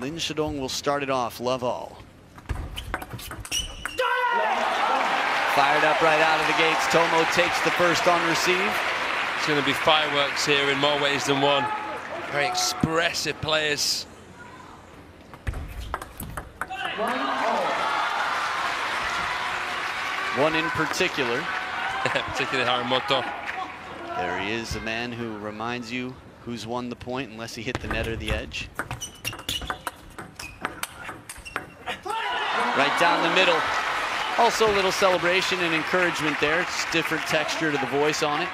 Lin Shidong will start it off, love all. Fired up right out of the gates. Tomo takes the first on receive. It's going to be fireworks here in more ways than one. Very expressive players. One in particular. Particularly Harimoto. There he is, a man who reminds you who's won the point unless he hit the net or the edge. Right down the middle. Also a little celebration and encouragement there. It's different texture to the voice on it.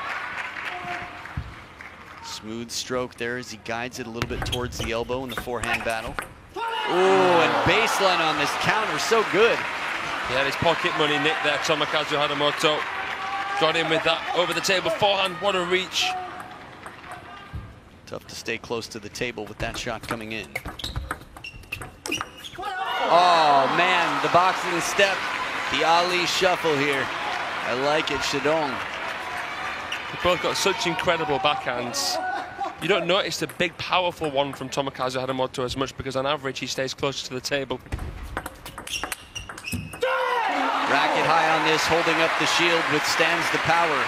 Smooth stroke there as he guides it a little bit towards the elbow in the forehand battle. Oh, and baseline on this counter, so good. Yeah, his pocket money nick there, Tomokazu Harimoto. Got in with that over the table forehand, what a reach. Tough to stay close to the table with that shot coming in. Oh man, the boxing step, the Ali shuffle here. I like it, Shidong. They've both got such incredible backhands. You don't notice the big, powerful one from Tomokazu Harimoto as much because on average he stays closer to the table. Racket high on this, holding up the shield, withstands the power.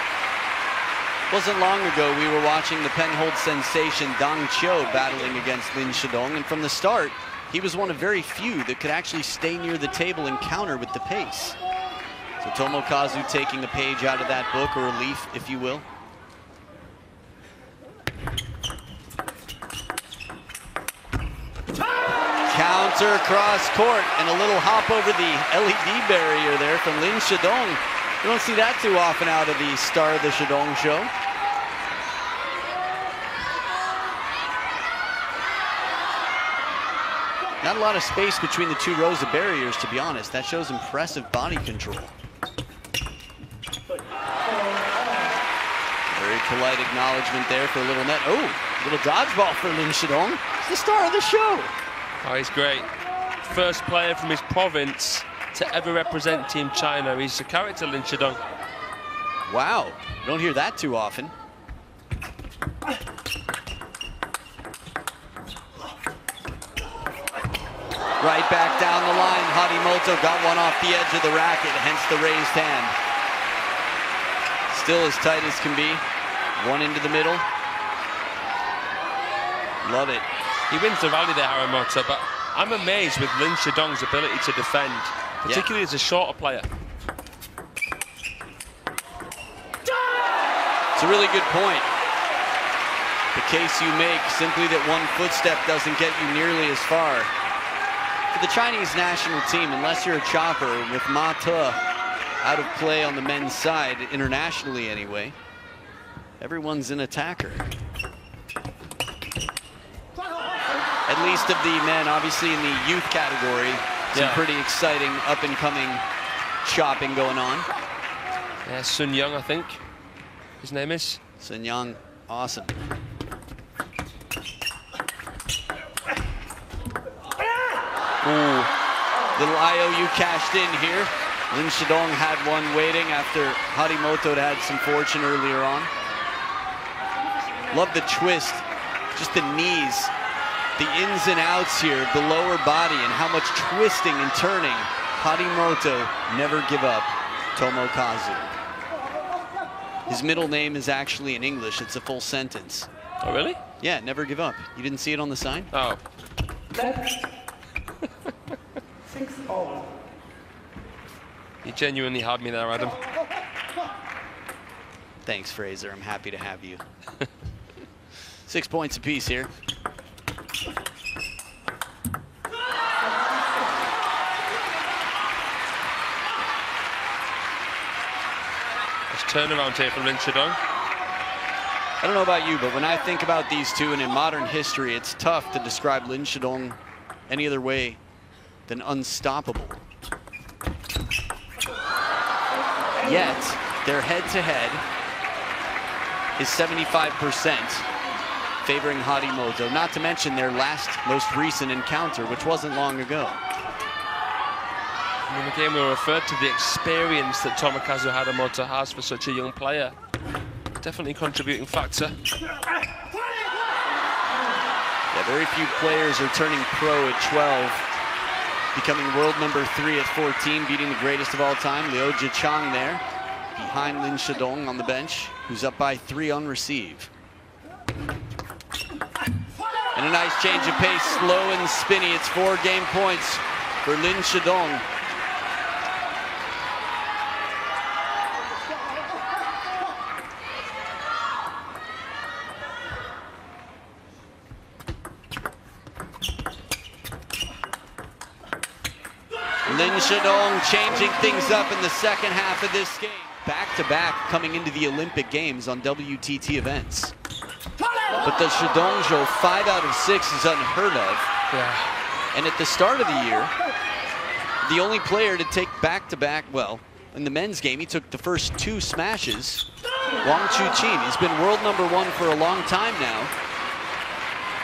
Wasn't long ago we were watching the penhold sensation Dang Chiu battling against Lin Shidong, and from the start, he was one of very few that could actually stay near the table and counter with the pace. So Tomokazu taking a page out of that book, or a leaf, if you will. Counter cross court, and a little hop over the LED barrier there from Lin Shidong. You don't see that too often out of the star of the Shidong show. Not a lot of space between the two rows of barriers, to be honest. That shows impressive body control. Very polite acknowledgement there for a little net. Oh, little dodgeball for Lin Shidong. He's the star of the show. Oh, he's great. First player from his province to ever represent Team China. He's a character, Lin Shidong. Wow, you don't hear that too often. Right back down the line, Harimoto got one off the edge of the racket, hence the raised hand. Still as tight as can be. One into the middle. Love it. He wins the rally there, Harimoto, but I'm amazed with Lin Shidong's ability to defend, particularly as a shorter player. It's a really good point. The case you make, simply that one footstep doesn't get you nearly as far. For the Chinese national team, unless you're a chopper, with Ma Te out of play on the men's side, internationally anyway, everyone's an attacker. At least of the men, obviously in the youth category, some pretty exciting up-and-coming chopping going on. Yeah, Sun Young, I think his name is. Sun Young, awesome. Ooh, little IOU cashed in here. Lin Shidong had one waiting after Harimoto had some fortune earlier on. Love the twist, just the knees. The ins and outs here, the lower body, and how much twisting and turning. Harimoto, never give up, Tomokazu. His middle name is actually in English, it's a full sentence. Oh, really? Yeah, never give up. You didn't see it on the sign? Oh. 6-0. You genuinely had me there, Adam. Thanks, Fraser, I'm happy to have you. 6 points apiece here. Turnaround here from Lin Shidong. I don't know about you, but when I think about these two and in modern history, it's tough to describe Lin Shidong any other way than unstoppable. Yet, their head-to-head is 75% favoring Harimoto, not to mention their last most recent encounter, which wasn't long ago. And again, we referred to the experience that Tomokazu Harimoto has for such a young player. Definitely a contributing factor. Yeah, very few players are turning pro at 12, becoming world number 3 at 14, beating the greatest of all time, Liu Jichang there, behind Lin Shidong on the bench, who's up by 3 on receive. And a nice change of pace, slow and spinny. It's 4 game points for Lin Shidong. Lin Shidong changing things up in the second half of this game. Back-to-back coming into the Olympic Games on WTT events. But the Shidongzhou 5 out of 6 is unheard of. Yeah. And at the start of the year, the only player to take back-to-back, well, in the men's game, he took the first 2 smashes. Wang Chuqin, he's been world number 1 for a long time now.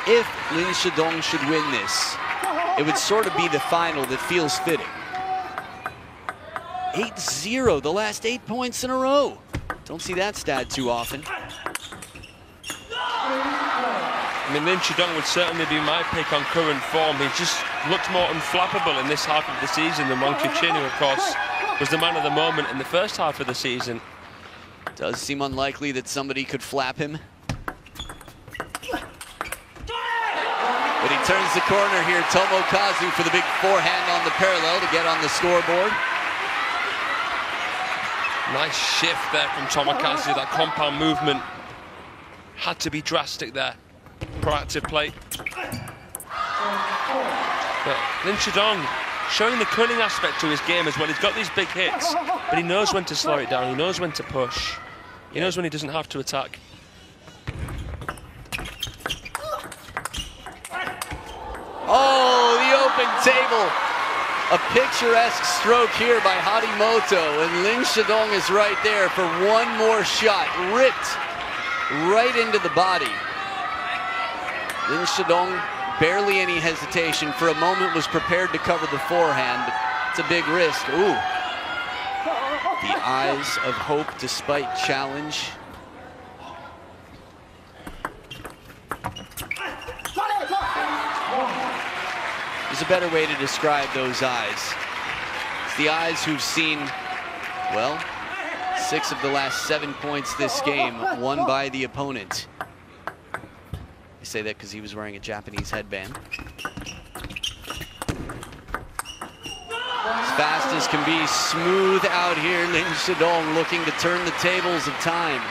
If Lin Shidong should win this, it would sort of be the final that feels fitting. 8-0, the last 8 points in a row. Don't see that stat too often. I mean, Lin Shidong would certainly be my pick on current form. He just looked more unflappable in this half of the season than Wang Chuqin, who, of course, was the man of the moment in the first half of the season. Does seem unlikely that somebody could flap him. But he turns the corner here, Tomokazu, for the big forehand on the parallel to get on the scoreboard. Nice shift there from Tomokazu. That compound movement had to be drastic there. Proactive play. But Lin Shidong showing the cunning aspect to his game as well. He's got these big hits, but he knows when to slow it down. He knows when to push. He knows when he doesn't have to attack. Oh, the open table. A picturesque stroke here by Harimoto, and Lin Shidong is right there for one more shot, ripped right into the body. Lin Shidong, barely any hesitation, for a moment was prepared to cover the forehand, but it's a big risk. Ooh. The eyes of hope despite challenge. There's a better way to describe those eyes. It's the eyes who've seen, well, 6 of the last 7 points this game won by the opponent. I say that because he was wearing a Japanese headband. As fast as can be, smooth out here, Lin Shidong looking to turn the tables of time.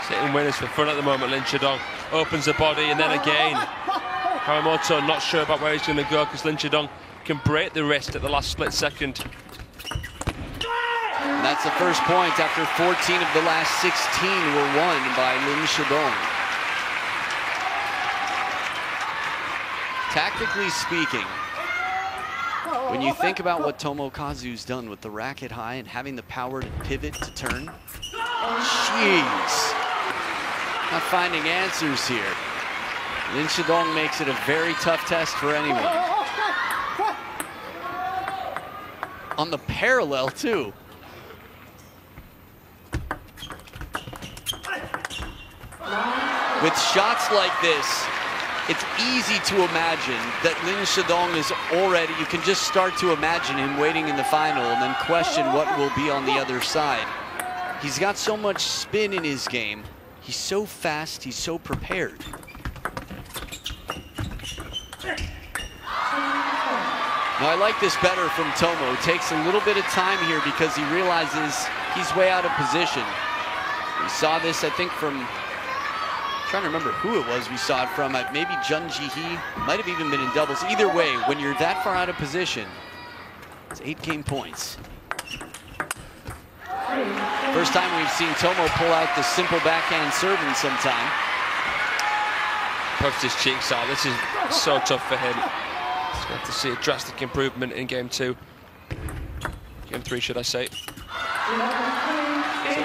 Sitting winners for fun at the moment. Lin Shidong opens the body, and then again Harimoto not sure about where he's going to go, because Lin Shidong can break the wrist at the last split second. And that's the first point after 14 of the last 16 were won by Lin Shidong. Tactically speaking, when you think about what Tomokazu's done with the racket high and having the power to pivot, to turn, jeez, not finding answers here. Lin Shidong makes it a very tough test for anyone. On the parallel, too. With shots like this, it's easy to imagine that Lin Shidong is already, you can just start to imagine him waiting in the final and then question what will be on the other side. He's got so much spin in his game. He's so fast, he's so prepared. Now, I like this better from Tomo. Takes a little bit of time here because he realizes he's way out of position. We saw this, I think, from, I'm trying to remember who it was we saw it from. Maybe Jun Ji-hee, might have even been in doubles. Either way, when you're that far out of position, it's 8 game points. First time we've seen Tomo pull out the simple backhand serve in some time. Puffed his cheeks out. This is so tough for him. He's got to see a drastic improvement in game 2. Game 3, should I say. So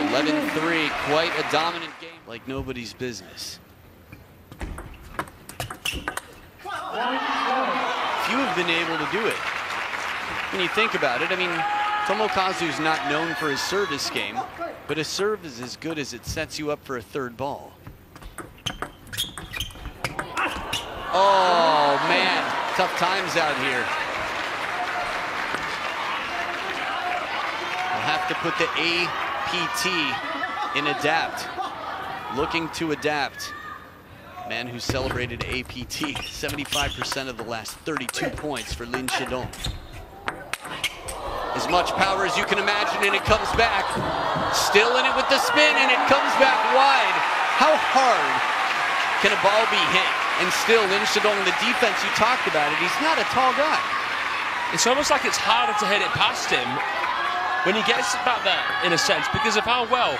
11-3, quite a dominant game, like nobody's business. Few have been able to do it. When you think about it, I mean, Tomokazu's not known for his service game, but his serve is as good as it sets you up for a third ball. Oh, man. Tough times out here. We'll have to put the APT in adapt. Looking to adapt. Man who celebrated APT. 75% of the last 32 points for Lin Shidong. As much power as you can imagine, and it comes back. Still in it with the spin, and it comes back wide. How hard can a ball be hit? And still, Lin Shidong, the defense, you talked about it, he's not a tall guy. It's almost like it's harder to hit it past him when he gets back there, in a sense, because of how well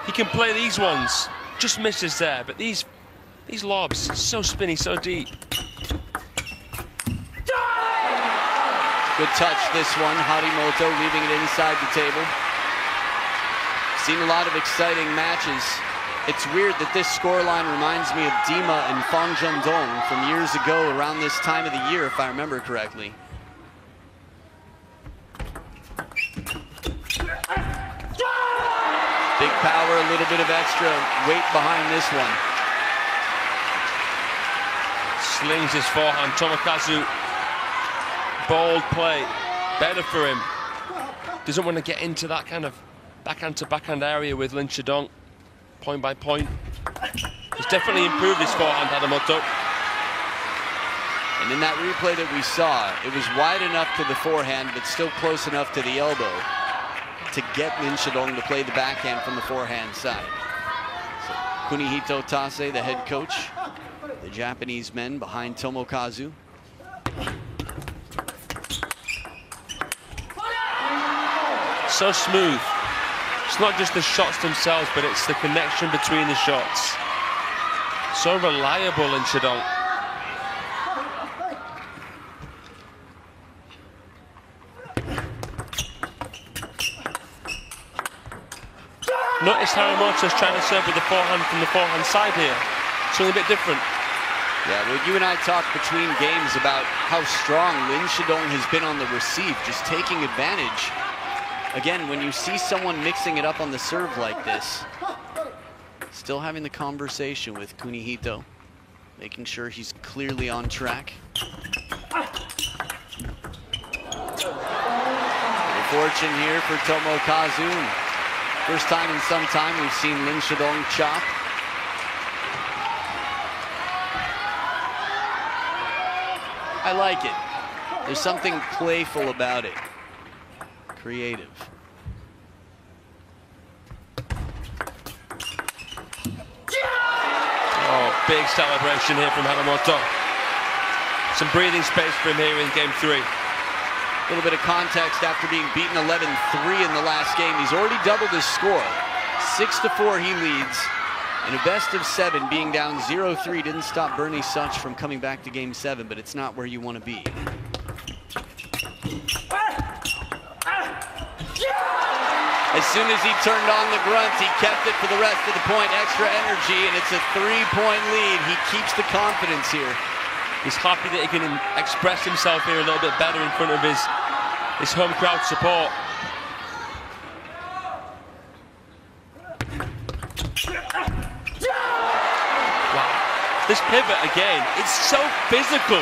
he can play these ones. Just misses there, but these lobs, so spinny, so deep. Good touch, this one. Harimoto leaving it inside the table. Seen a lot of exciting matches. It's weird that this scoreline reminds me of Dima and Fang Zhendong from years ago around this time of the year, if I remember correctly. Big power, a little bit of extra weight behind this one. Slings his forehand. Tomokazu, bold play, better for him. Doesn't want to get into that kind of backhand to backhand area with Lin Shidong, point by point. He's definitely improved his forehand, Harimoto. And in that replay that we saw, it was wide enough to the forehand, but still close enough to the elbow to get Lin Shidong to play the backhand from the forehand side. So Kunihito Tase, the head coach, the Japanese men behind Tomokazu. So smooth. It's not just the shots themselves, but it's the connection between the shots. So reliable in Shidong. Notice Harimoto's trying to serve with the forehand from the forehand side here. Something a bit different. Yeah, well, you and I talked between games about how strong Lin Shidong has been on the receive, just taking advantage. Again, when you see someone mixing it up on the serve like this, still having the conversation with Kunihito, making sure he's clearly on track. Good fortune here for Tomokazu. First time in some time we've seen Lin Shidong chop. I like it. There's something playful about it. Creative. Oh, big celebration here from Harimoto. Some breathing space for him here in game 3. A little bit of context after being beaten 11-3 in the last game. He's already doubled his score. 6-4 he leads. In a best of 7, being down 0-3 didn't stop Bernie Such from coming back to game 7, but it's not where you want to be. As soon as he turned on the grunt, he kept it for the rest of the point. Extra energy, and it's a 3-point lead. He keeps the confidence here. He's happy that he can express himself here a little bit better in front of his home crowd support. Wow, this pivot again, it's so physical.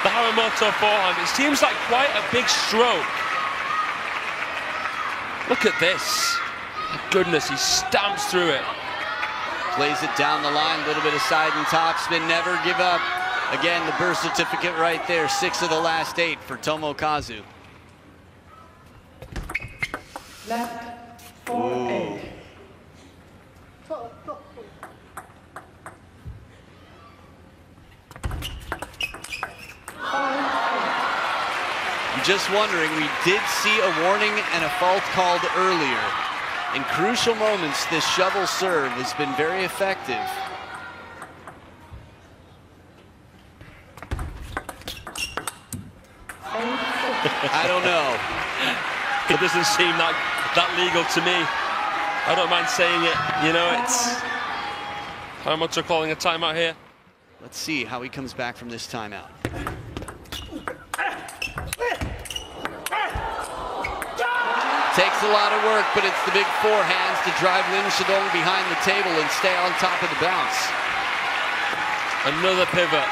The Harimoto forehand, it seems like quite a big stroke. Look at this. My goodness, he stamps through it. Plays it down the line, a little bit of side and top spin, never give up. Again, the birth certificate right there, 6 of the last 8 for Tomokazu. Left 4-8. I'm just wondering, we did see a warning and a fault called earlier. In crucial moments, this shovel serve has been very effective. I don't know. It doesn't seem that legal to me. I don't mind saying it. You know, it's Harimoto calling a timeout here. Let's see how he comes back from this timeout. Takes a lot of work, but it's the big forehands to drive Lin Shidong behind the table and stay on top of the bounce. Another pivot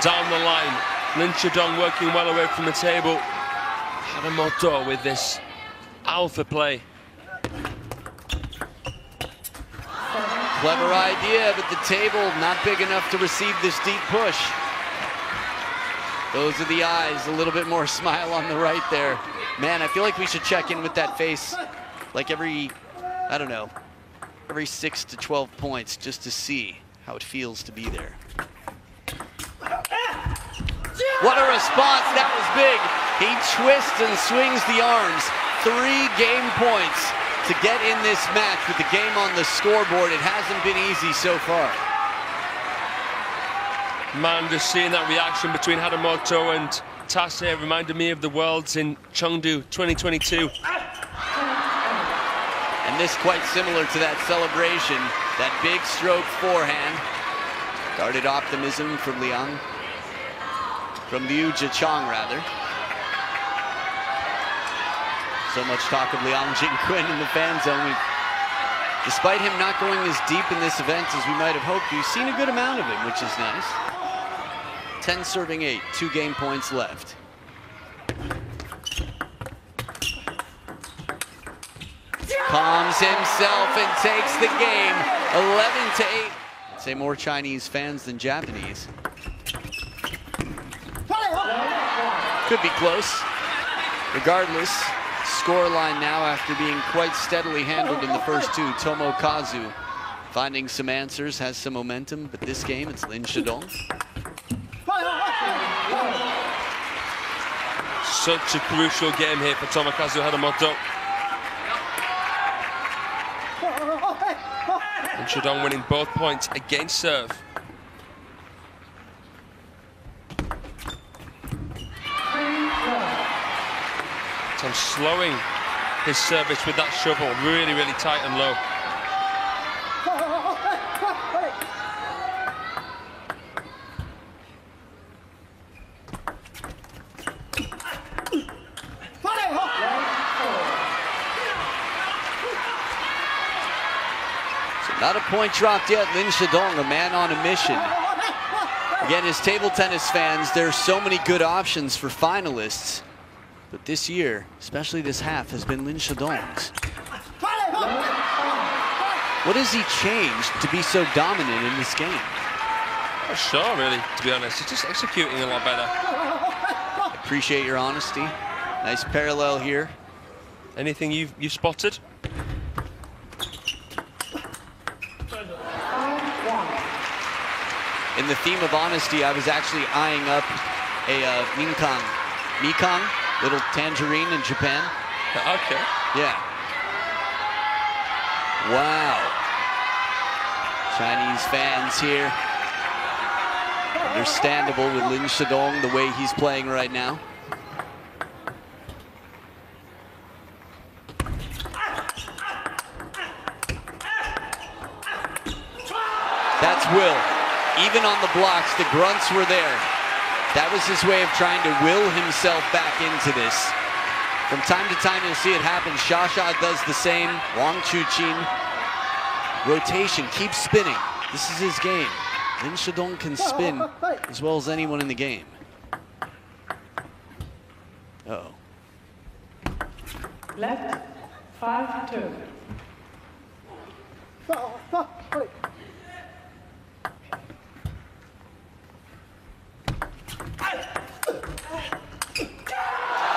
down the line. Lin Shidong working well away from the table. Harimoto with this alpha play. Clever idea, but the table not big enough to receive this deep push. Those are the eyes, a little bit more smile on the right there. Man, I feel like we should check in with that face like every, I don't know, every 6 to 12 points just to see how it feels to be there. What a response, that was big. He twists and swings the arms. 3 game points to get in this match with the game on the scoreboard. It hasn't been easy so far. Man, just seeing that reaction between Harimoto and Tase reminded me of the Worlds in Chengdu 2022. And this quite similar to that celebration, that big stroke forehand. Guarded optimism from Liang, from Liu Jichang rather. So much talk of Liang Jingquin in the fan zone. Despite him not going as deep in this event as we might have hoped, we've seen a good amount of him, which is nice. 10 serving 8, 2 game points left. Calms himself and takes the game, 11-8. I'd say more Chinese fans than Japanese. Could be close. Regardless, scoreline now after being quite steadily handled in the first 2. Tomokazu finding some answers, has some momentum, but this game it's Lin Shidong. Such a crucial game here for Tomokazu Harimoto. And Shidong winning both points against serve. So slowing his service with that shovel, really, really tight and low. Not a point dropped yet. Lin Shidong, a man on a mission. Again, as table tennis fans, there's so many good options for finalists. But this year, especially this half, has been Lin Shidong's. What has he changed to be so dominant in this game? Not sure, really, to be honest. He's just executing a lot better. Appreciate your honesty. Nice parallel here. Anything you've spotted? In the theme of honesty, I was actually eyeing up a Mikang, little tangerine in Japan. Okay. Yeah. Wow. Chinese fans here. Understandable with Lin Shidong, the way he's playing right now. That's will. Even on the blocks, the grunts were there. That was his way of trying to will himself back into this. From time to time, you'll see it happen. Xia does the same. Wang Chuqin. Rotation, keeps spinning. This is his game. Lin Shidong can spin as well as anyone in the game. Uh-oh. Left 5-2.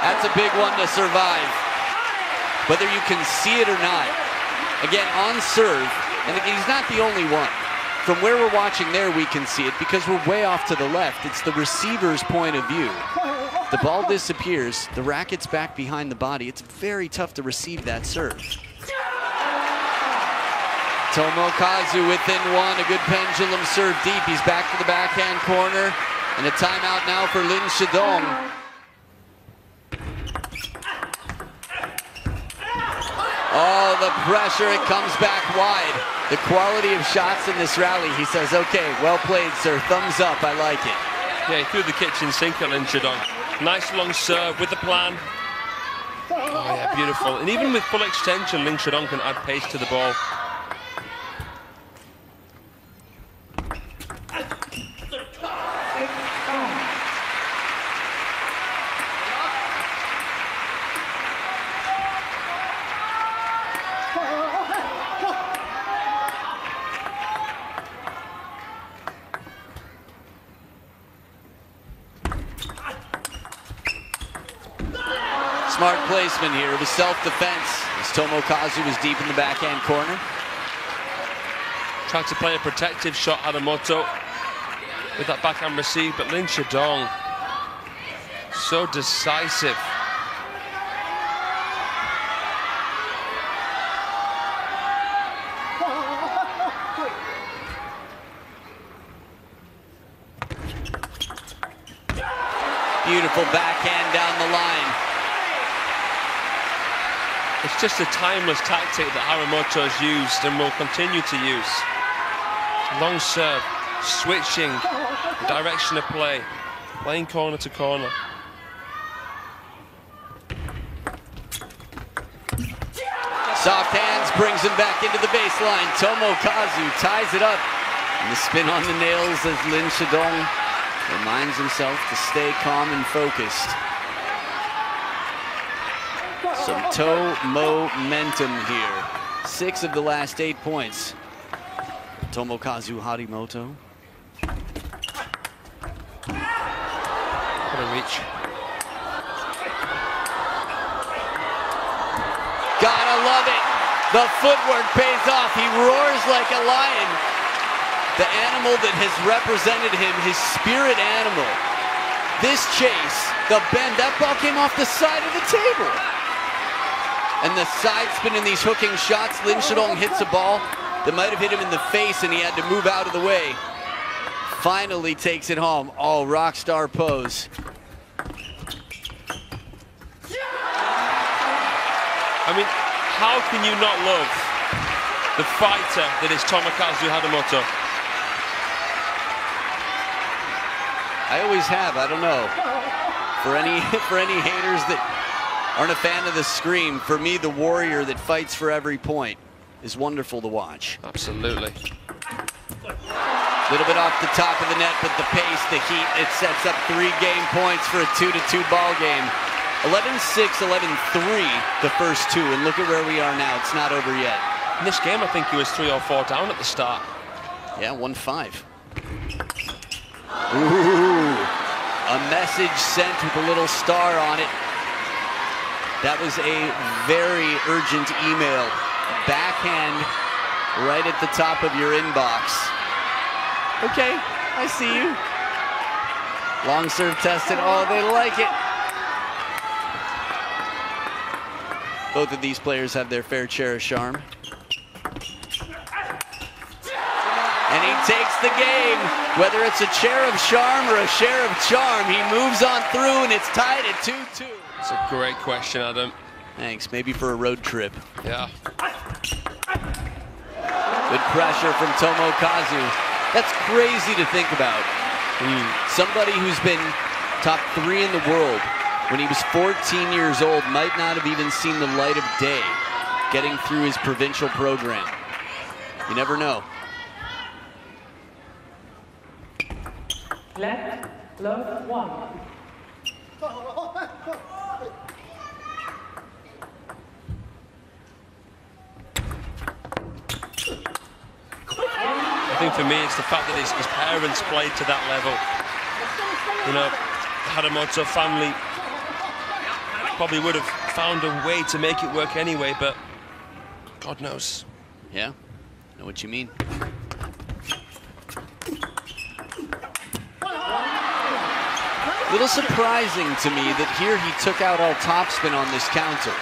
That's a big one to survive, whether you can see it or not. Again, on serve, and he's not the only one. From where we're watching there, we can see it because we're way off to the left. It's the receiver's point of view. The ball disappears, the racket's back behind the body. It's very tough to receive that serve. Tomokazu within one, a good pendulum serve deep. He's back to the backhand corner, and a timeout now for Lin Shidong. Oh, the pressure, it comes back wide. The quality of shots in this rally, he says, okay, well played, sir, thumbs up, I like it. Yeah, he threw the kitchen sink at Lin Shidong. Nice long serve with the plan. Oh yeah, beautiful. And even with full extension, Lin Shidong can add pace to the ball. Smart placement here. It was self-defense as Tomokazu was deep in the backhand corner. Tried to play a protective shot, Harimoto, with that backhand receive, but Lin Shidong, so decisive. Beautiful backhand down the line. It's just a timeless tactic that Harimoto has used and will continue to use. Long serve, switching the direction of play, playing corner to corner. Soft hands brings him back into the baseline. Tomokazu ties it up. And the spin on the nails as Lin Shidong reminds himself to stay calm and focused. Some toe momentum here. 6 of the last 8 points. Tomokazu Harimoto. What a reach. Gotta love it. The footwork pays off. He roars like a lion. The animal that has represented him, his spirit animal. This chase, the bend, that ball came off the side of the table. And the side spin in these hooking shots, Lin Shidong hits a ball that might have hit him in the face and he had to move out of the way. Finally takes it home. Oh, rock star pose. I mean, how can you not love the fighter that is Tomokazu Harimoto? I always have, I don't know. For any haters that aren't a fan of the scream, for me, the warrior that fights for every point is wonderful to watch. Absolutely. Little bit off the top of the net, but the pace, the heat, it sets up 3 game points for a 2-2 ball game. 11-6, 11-3 the first 2, and look at where we are now. It's not over yet. In this game, I think he was 3 or 4 down at the start. Yeah, 1-5. Ooh, a message sent with a little star on it. That was a very urgent email. Backhand right at the top of your inbox. Okay, I see you. Long serve tested. Oh, they like it. Both of these players have their fair share of charm. And he takes the game. Whether it's a share of charm or a share of charm, he moves on through and it's tied at 2-2. It's a great question, Adam. Thanks, maybe for a road trip. Yeah. Good pressure from Tomokazu. That's crazy to think about. Somebody who's been top 3 in the world when he was 14 years old might not have even seen the light of day getting through his provincial program. You never know. Left, love 1. I think for me, it's the fact that his parents played to that level. You know, the Harimoto family probably would have found a way to make it work anyway, but God knows. Yeah, I know what you mean. Little surprising to me that here he took out all topspin on this counter.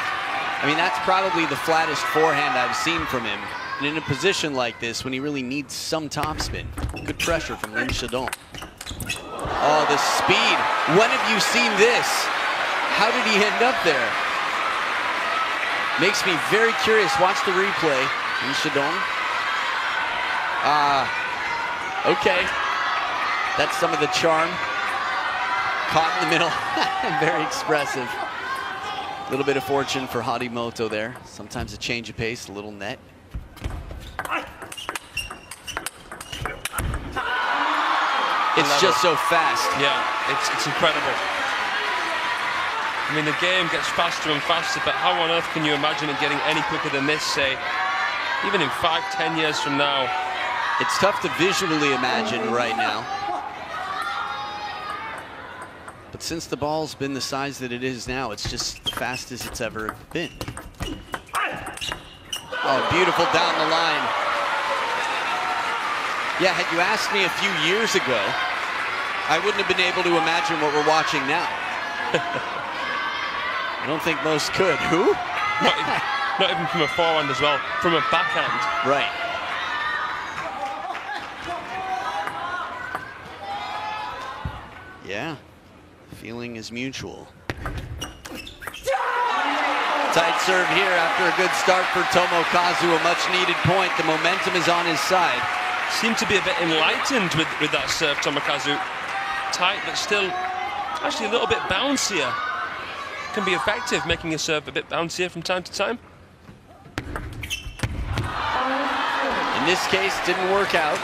I mean, that's probably the flattest forehand I've seen from him. And in a position like this, when he really needs some topspin. Good pressure from Lin Shidong. Oh, the speed. When have you seen this? How did he end up there? Makes me very curious. Watch the replay. Lin Shidong. Okay. That's some of the charm. Caught in the middle. Very expressive. A little bit of fortune for Harimoto there. Sometimes a change of pace, a little net. It's just so fast. Yeah, it's incredible. I mean, the game gets faster and faster, but how on earth can you imagine it getting any quicker than this, say, even in 5-10 years from now? It's tough to visually imagine right now. But since the ball's been the size that it is now, it's just the fastest it's ever been. Oh, beautiful down the line. Yeah, had you asked me a few years ago, I wouldn't have been able to imagine what we're watching now. I don't think most could. Who? Not even from a forehand as well, from a backhand. Right. Yeah, feeling is mutual. Tight serve here after a good start for Tomokazu, a much needed point. The momentum is on his side. Seemed to be a bit enlightened with that serve, Tomokazu. Tight, but still actually a little bit bouncier. Can be effective, making a serve a bit bouncier from time to time. In this case, didn't work out.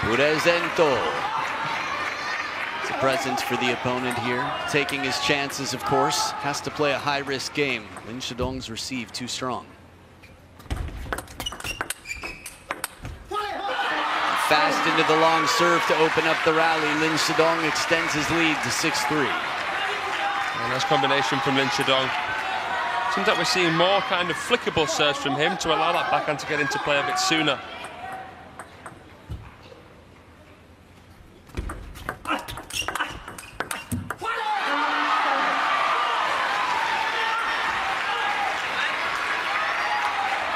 Presento. It's a presence for the opponent here. Taking his chances, of course. Has to play a high-risk game. Lin Shidong's receive too strong. Fast into the long serve to open up the rally. Lin Shidong extends his lead to 6-3. And nice combination from Lin Shidong. Seems like we're seeing more kind of flickable serves from him to allow that backhand to get into play a bit sooner.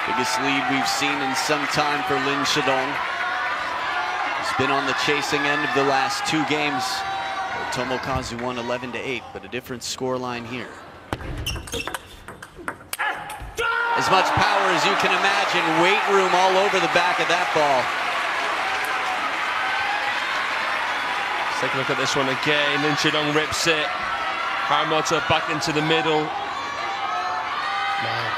Biggest lead we've seen in some time for Lin Shidong. He's been on the chasing end of the last two games. Tomokazu won 11-8, but a different scoreline here. As much power as you can imagine, weight room all over the back of that ball. Let's take a look at this one again. Lin Shidong rips it. Harimoto back into the middle. Man.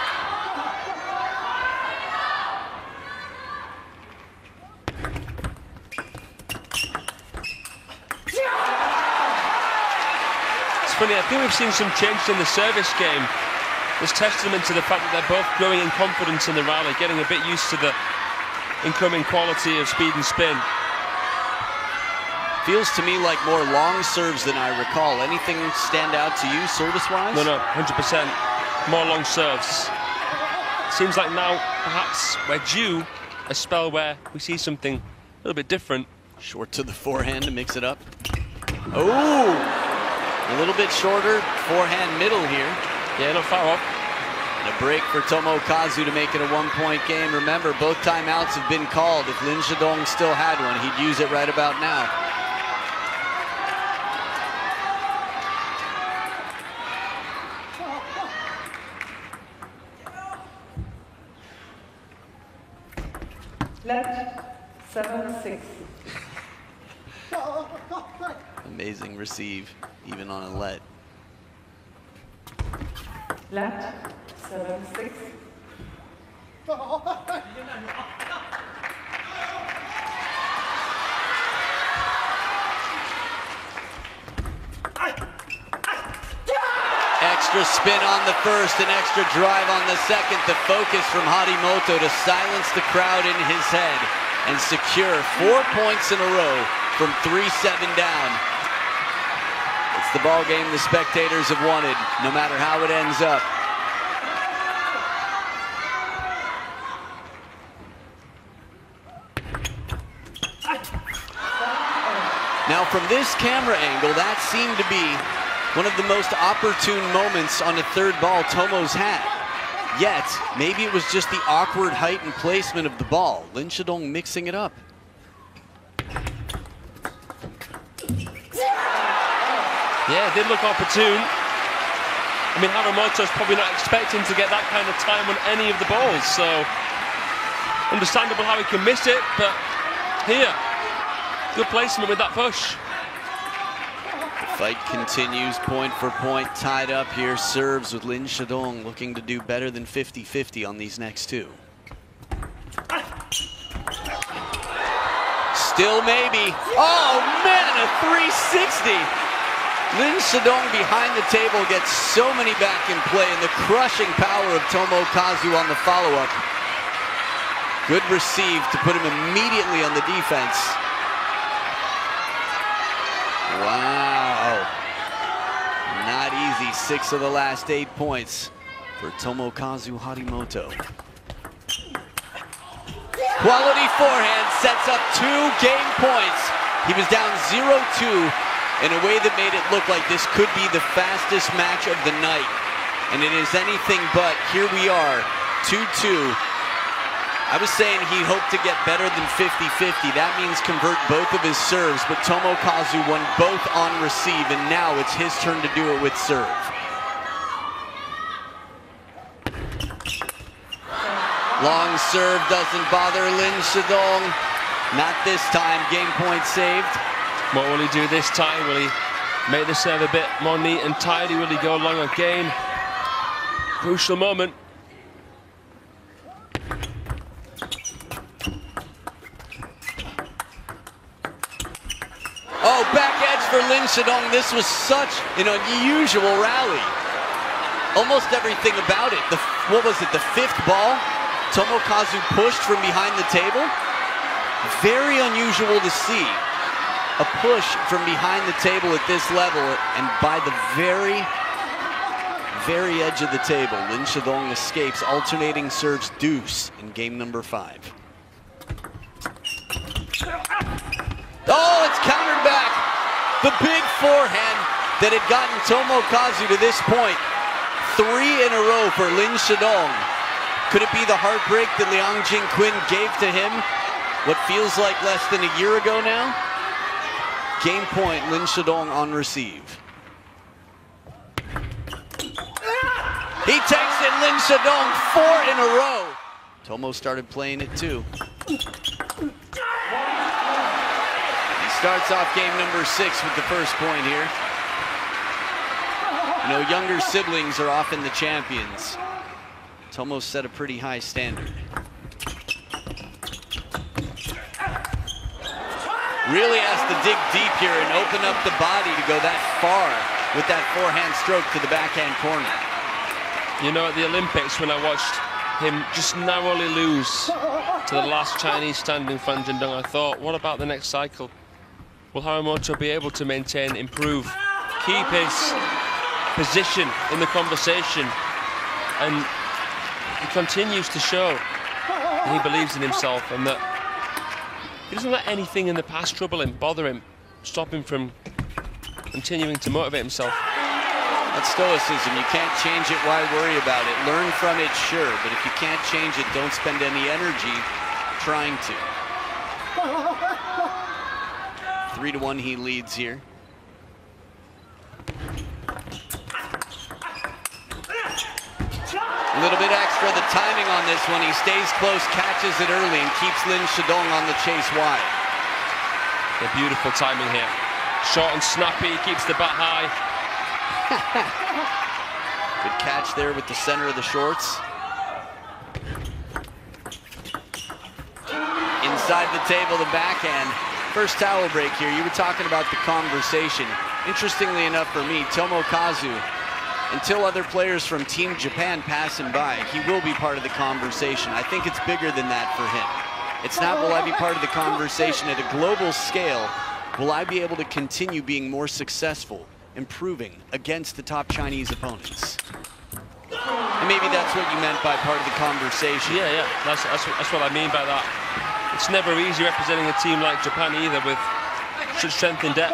It's funny, I think we've seen some changes in the service game. There's testament to the fact that they're both growing in confidence in the rally, getting a bit used to the incoming quality of speed and spin. Feels to me like more long serves than I recall. Anything stand out to you service-wise? No, 100%. More long serves. Seems like now perhaps we're due a spell where we see something a little bit different. Short to the forehand to mix it up. Oh! A little bit shorter forehand middle here. Yeah, not far off. And a break for Tomokazu to make it a one-point game. Remember, both timeouts have been called. If Lin Shidong still had one, he'd use it right about now. Left, 7-6. Amazing receive, even on a let. Left, 7-6. Extra spin on the first, an extra drive on the second. The focus from Harimoto to silence the crowd in his head and secure 4 points in a row from 3-7 down. It's the ball game the spectators have wanted, no matter how it ends up. Now from this camera angle, that seemed to be one of the most opportune moments on a third ball Tomo's had. Yet, maybe it was just the awkward height and placement of the ball. Lin Shidong mixing it up. Yeah, it did look opportune. I mean, Harimoto's probably not expecting to get that kind of time on any of the balls, so understandable how he can miss it, but here, good placement with that push. Fight continues, point for point, tied up here. Serves with Lin Shidong looking to do better than 50-50 on these next two. Still maybe. Oh man, a 360. Lin Shidong behind the table gets so many back in play, and the crushing power of Tomokazu on the follow-up. Good receive to put him immediately on the defense. Wow. Not easy. 6 of the last 8 points for Tomokazu Harimoto. Quality forehand sets up 2 game points. He was down 0-2 in a way that made it look like this could be the fastest match of the night. And it is anything but. Here we are, 2-2. I was saying he hoped to get better than 50-50. That means convert both of his serves, but Tomokazu won both on receive, and now it's his turn to do it with serve. Long serve doesn't bother Lin Shidong. Not this time, game point saved. What will he do this time? Will he make the serve a bit more neat and tidy? Will he go long again? Crucial moment. Oh, back edge for Lin Shidong. This was such an unusual rally. Almost everything about it. What was it, the 5th ball? Tomokazu pushed from behind the table. Very unusual to see. A push from behind the table at this level, and by the very edge of the table, Lin Shidong escapes, alternating serves deuce in game number 5. Oh, it's countered back. The big forehand that had gotten Tomokazu to this point. 3 in a row for Lin Shidong. Could it be the heartbreak that Liang Jingquin gave to him what feels like less than a year ago now? Game point, Lin Shidong on receive. He takes it, Lin Shidong, 4 in a row. Tomo started playing it too. Starts off game number 6 with the first point here. You know, younger siblings are often the champions. Tomo set a pretty high standard. Really has to dig deep here and open up the body to go that far with that forehand stroke to the backhand corner. You know, at the Olympics, when I watched him just narrowly lose to the last Chinese standing Fan Zhendong, I thought, what about the next cycle? Will Harimoto be able to maintain, improve, keep his position in the conversation? And he continues to show that he believes in himself and that he doesn't let anything in the past trouble him, bother him, stop him from continuing to motivate himself. That's stoicism. You can't change it, why worry about it? Learn from it, sure, but if you can't change it, don't spend any energy trying to. 3-1 he leads here. A little bit extra, the timing on this one. He stays close, catches it early, and keeps Lin Shidong on the chase wide. A beautiful timing here. Short and snappy, keeps the bat high. Good catch there with the center of the shorts. Inside the table, the backhand. First towel break here. You were talking about the conversation. Interestingly enough for me, Tomokazu, until other players from Team Japan pass him by, he will be part of the conversation. I think it's bigger than that for him. It's not, will I be part of the conversation at a global scale? Will I be able to continue being more successful, improving against the top Chinese opponents? And maybe that's what you meant by part of the conversation. Yeah, that's what I mean by that. It's never easy representing a team like Japan either, with such strength and depth.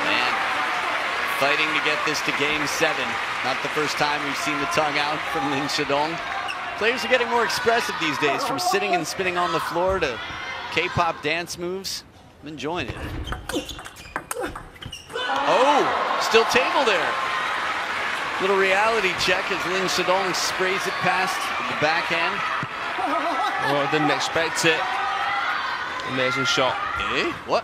Man, fighting to get this to game 7. Not the first time we've seen the tongue out from Lin Shidong. Players are getting more expressive these days, from sitting and spinning on the floor to K-pop dance moves. I'm enjoying it. Oh, still table there. Little reality check as Lin Shidong sprays it past the backhand. Oh, I didn't expect it. Amazing shot. Eh? What?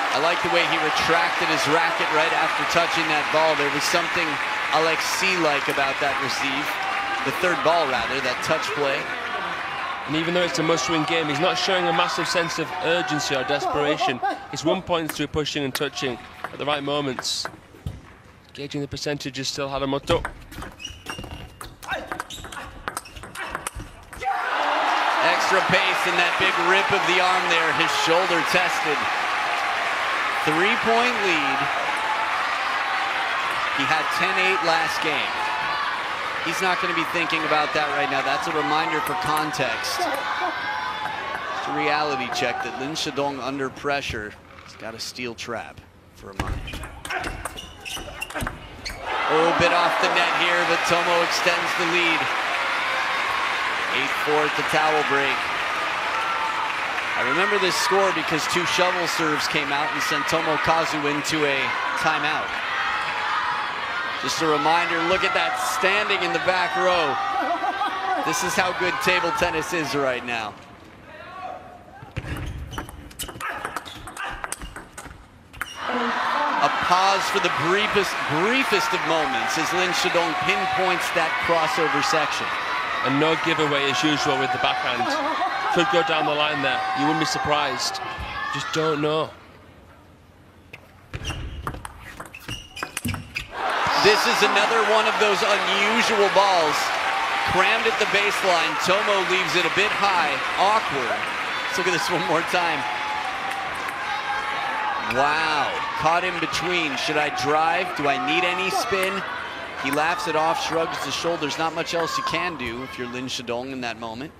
I like the way he retracted his racket right after touching that ball. There was something Alexi-like about that receive. The third ball, rather, that touch play. And even though it's a must-win game, he's not showing a massive sense of urgency or desperation. He's 1 point through pushing and touching at the right moments. Gauging the percentages, still Harimoto. Extra pace in that big rip of the arm there. His shoulder tested. 3-point lead. He had 10-8 last game. He's not going to be thinking about that right now. That's a reminder for context. It's a reality check that Lin Shidong under pressure has got a steel trap for a moment. Oh, bit off the net here, but Tomo extends the lead. 8-4 at the towel break. I remember this score because 2 shovel serves came out and sent Tomokazu into a timeout. Just a reminder, look at that standing in the back row. This is how good table tennis is right now. A pause for the briefest of moments as Lin Shidong pinpoints that crossover section. And no giveaway as usual with the backhand. Could go down the line there. You wouldn't be surprised. Just don't know. This is another one of those unusual balls. Crammed at the baseline. Tomo leaves it a bit high. Awkward. Let's look at this one more time. Wow. Caught in between. Should I drive? Do I need any spin? He laughs it off, shrugs the shoulders. Not much else you can do if you're Lin Shidong in that moment.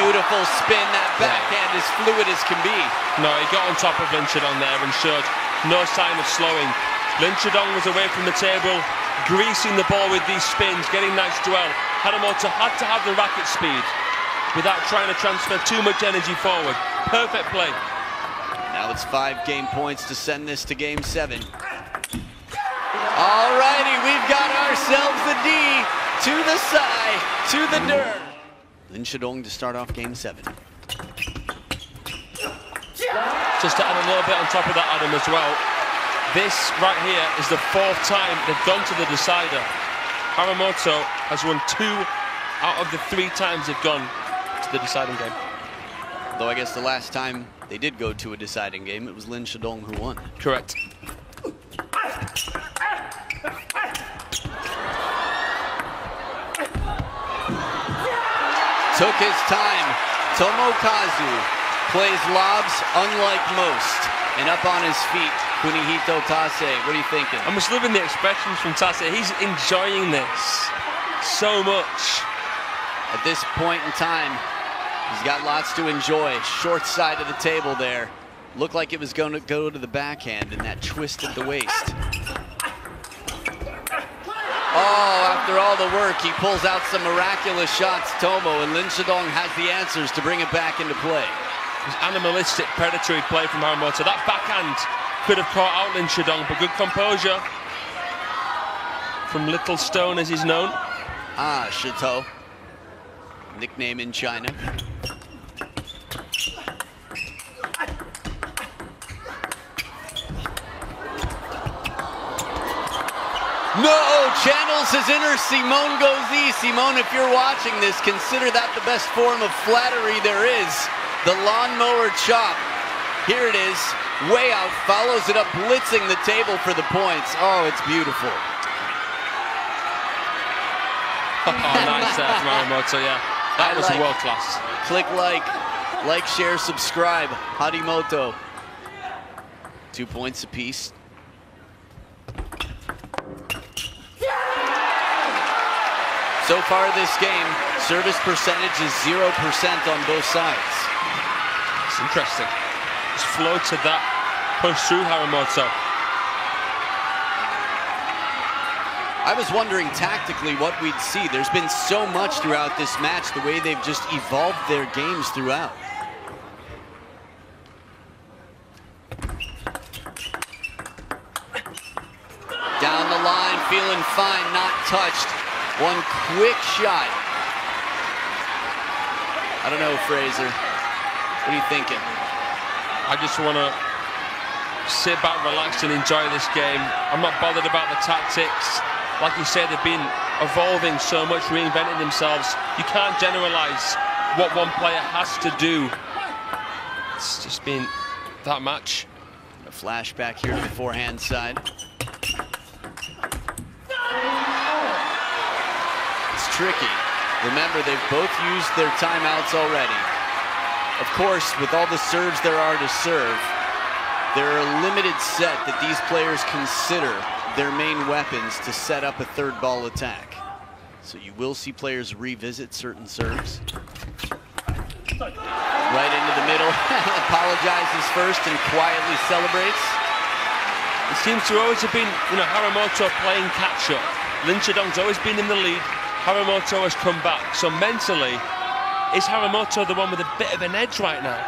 Beautiful spin. That backhand is fluid as can be. No, he got on top of Lin Shidong there and showed no sign of slowing. Lin Shidong was away from the table, greasing the ball with these spins, getting nice dwell. Harimoto had to have the racket speed without trying to transfer too much energy forward. Perfect play. Now it's 5 game points to send this to game 7. All righty, we've got ourselves a D to the side, to the dirt. Lin Shidong to start off game 7. Just to add a little bit on top of that, Adam, as well. This right here is the 4th time they've gone to the decider. Harimoto has won 2 out of the 3 times they've gone to the deciding game. Though I guess the last time they did go to a deciding game, it was Lin Shidong who won. Correct. Took his time. Tomokazu plays lobs unlike most. And up on his feet, Kunihito Tase. What are you thinking? I'm just loving the expressions from Tase. He's enjoying this so much. At this point in time, he's got lots to enjoy. Short side of the table there. Looked like it was going to go to the backhand, and that twisted the waist. Oh, after all the work, he pulls out some miraculous shots, Tomo, and Lin Shidong has the answers to bring it back into play. It was animalistic, predatory play from Harimoto. That backhand could have caught out Lin Shidong, but good composure from Little Stone, as he's known. Ah, Shito. Nickname in China. No! Channels his inner Simone goes E. Simone, if you're watching this, consider that the best form of flattery there is. The lawnmower chop. Here it is. Way out. Follows it up, blitzing the table for the points. Oh, it's beautiful. Oh, nice there from Harimoto, yeah. That was world class. Click like, share, subscribe. Harimoto. 2 points apiece. So far this game, service percentage is 0% on both sides. It's interesting. Just flowed to that push through Harimoto. I was wondering tactically what we'd see. There's been so much throughout this match, the way they've just evolved their games throughout. Down the line, feeling fine, not touched. One quick shot. I don't know, Fraser. What are you thinking? I just want to sit back, relax, and enjoy this game. I'm not bothered about the tactics. Like you said, they've been evolving so much, reinventing themselves. You can't generalize what one player has to do. It's just been that match. A flashback here to the forehand side. It's tricky. Remember, they've both used their timeouts already. Of course, with all the serves there are to serve, there are a limited set that these players consider their main weapons to set up a third ball attack. So you will see players revisit certain serves. Right into the middle, apologizes first and quietly celebrates. It seems to always have been, Harimoto playing catch-up. Lin Shidong's always been in the lead. Harimoto has come back. So mentally, is Harimoto the one with a bit of an edge right now?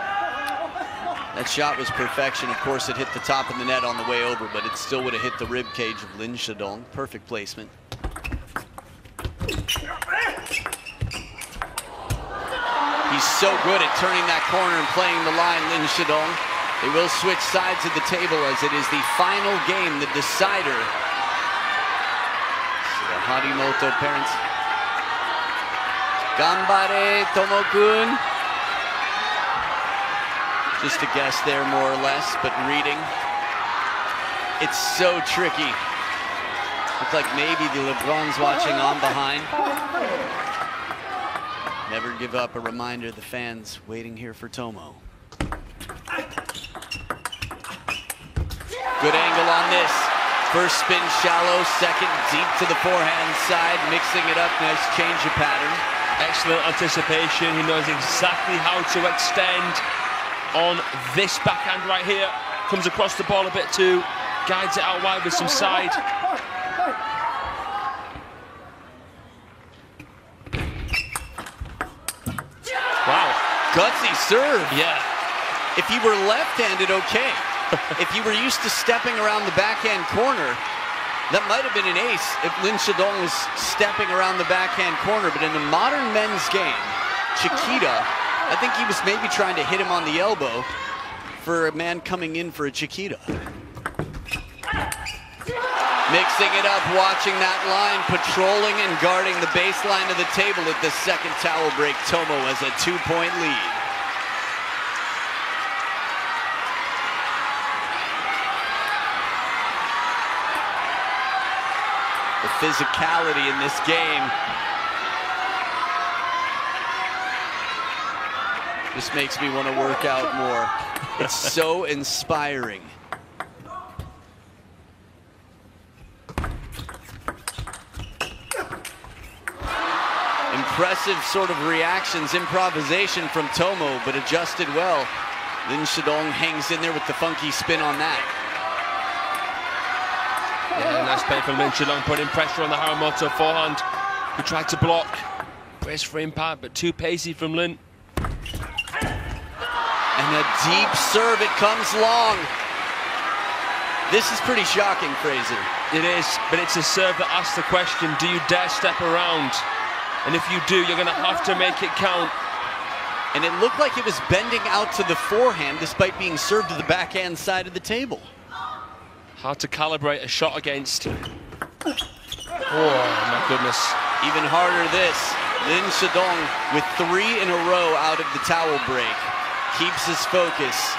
That shot was perfection. Of course, it hit the top of the net on the way over, but it still would have hit the rib cage of Lin Shidong. Perfect placement. He's so good at turning that corner and playing the line, Lin Shidong. They will switch sides of the table as it is the final game, the decider. So the Harimoto parents. Gambare, Tomo-kun. Just a guess there, more or less, but reading. It's so tricky. Looks like maybe the LeBron's watching on behind. Never give up, a reminder to the fans waiting here for Tomo. Good angle on this. First spin shallow, second deep to the forehand side, mixing it up, nice change of pattern. Excellent anticipation, he knows exactly how to extend on this backhand right here. Comes across the ball a bit too, guides it out wide with some side. Wow. Gutsy serve. Yeah. If he were left-handed, okay. If he were used to stepping around the backhand corner, that might have been an ace if Lin Shidong was stepping around the backhand corner. But in the modern men's game, Chiquita, I think he was maybe trying to hit him on the elbow for a man coming in for a Chiquita. Mixing it up, watching that line, patrolling and guarding the baseline of the table at the second towel break. Tomo has a 2-point lead. The physicality in this game just makes me want to work out more. It's so inspiring. Impressive sort of reactions, improvisation from Tomo, but adjusted well. Lin Shidong hangs in there with the funky spin on that. Yeah, nice play from Lin Shidong, putting pressure on the Harimoto forehand, who tried to block. Brace for impact, but too pacey from Lin. And a deep serve, it comes long. This is pretty shocking, Fraser. It is, but it's a serve that asks the question, do you dare step around? And if you do, you're going to have to make it count. And it looked like it was bending out to the forehand despite being served to the backhand side of the table. Hard to calibrate a shot against. Oh, my goodness. Even harder this. Lin Shidong with 3 in a row out of the towel break. Keeps his focus.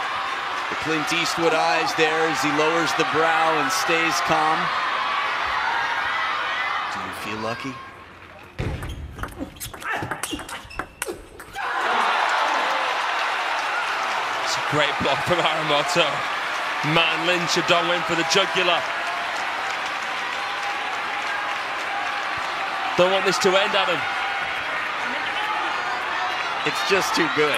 The Clint Eastwood eyes there as he lowers the brow and stays calm. Do you feel lucky? It's a great block from Harimoto. Man, Lin Shidong went for the jugular. Don't want this to end, Adam. It's just too good.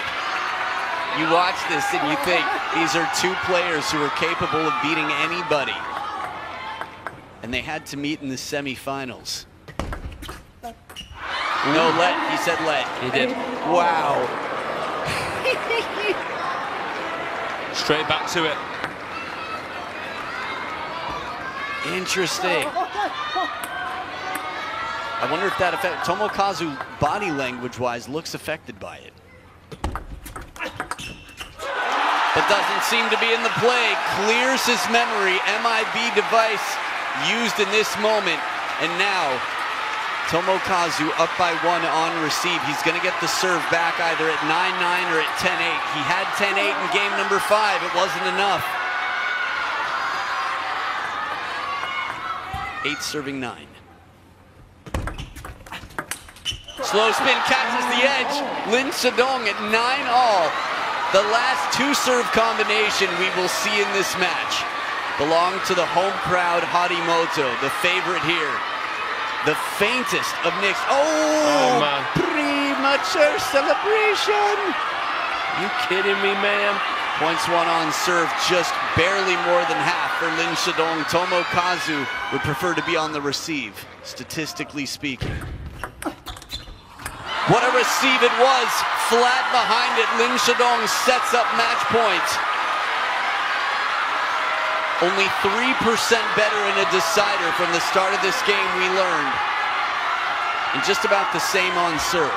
You watch this and you think these are two players who are capable of beating anybody. And they had to meet in the semifinals. No, let. He said let. He did. Wow. Straight back to it. Interesting. I wonder if that affects Tomokazu body language-wise looks affected by it. but doesn't seem to be in the play. Clears his memory. MIB device used in this moment. And now, Tomokazu up by 1 on receive. He's going to get the serve back either at 9-9 or at 10-8. He had 10-8 in game number 5. It wasn't enough. 8 serving 9. Slow spin catches the edge. Lin Shidong at 9-all. The last 2 serve combination we will see in this match belong to the home crowd Harimoto, the favorite here. The faintest of Knicks. Oh man. Premature celebration. You kidding me, man? Points won on serve, just barely more than half for Lin Shidong. Tomokazu would prefer to be on the receive, statistically speaking. What a receive it was. Flat behind it, Lin Shidong sets up match point. Only 3% better in a decider from the start of this game, we learned. And just about the same on serve.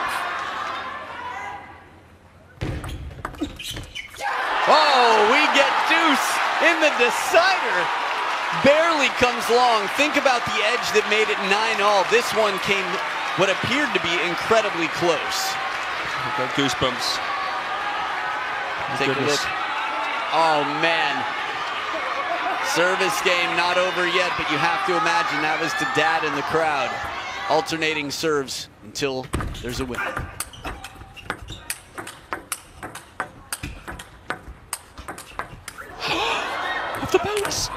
Oh, we get deuce in the decider. Barely comes long. Think about the edge that made it 9-all. This one came what appeared to be incredibly close. I've got goosebumps. Take a look. Oh, man. Service game not over yet, but you have to imagine that was to Dad in the crowd. Alternating serves until there's a winner. Off the bounce.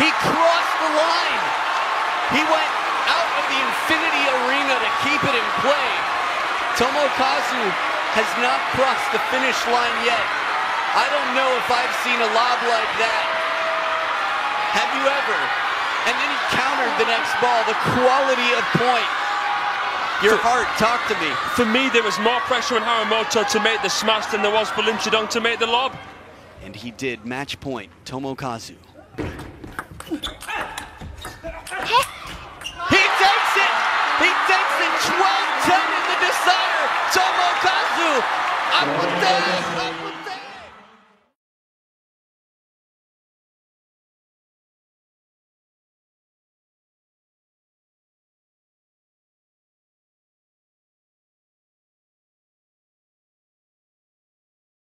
He crossed the line. He went out of the infinity arena to keep it in play. Tomokazu has not crossed the finish line yet. I don't know if I've seen a lob like that. Have you ever? And then he countered the next ball. The quality of point. Your heart, talk to me. For me, there was more pressure on Harimoto to make the smash than there was for Lin Shidong to make the lob. And he did. Match point, Tomokazu. He takes it! He takes it 12-10 in the decider! Tomokazu! Up with that!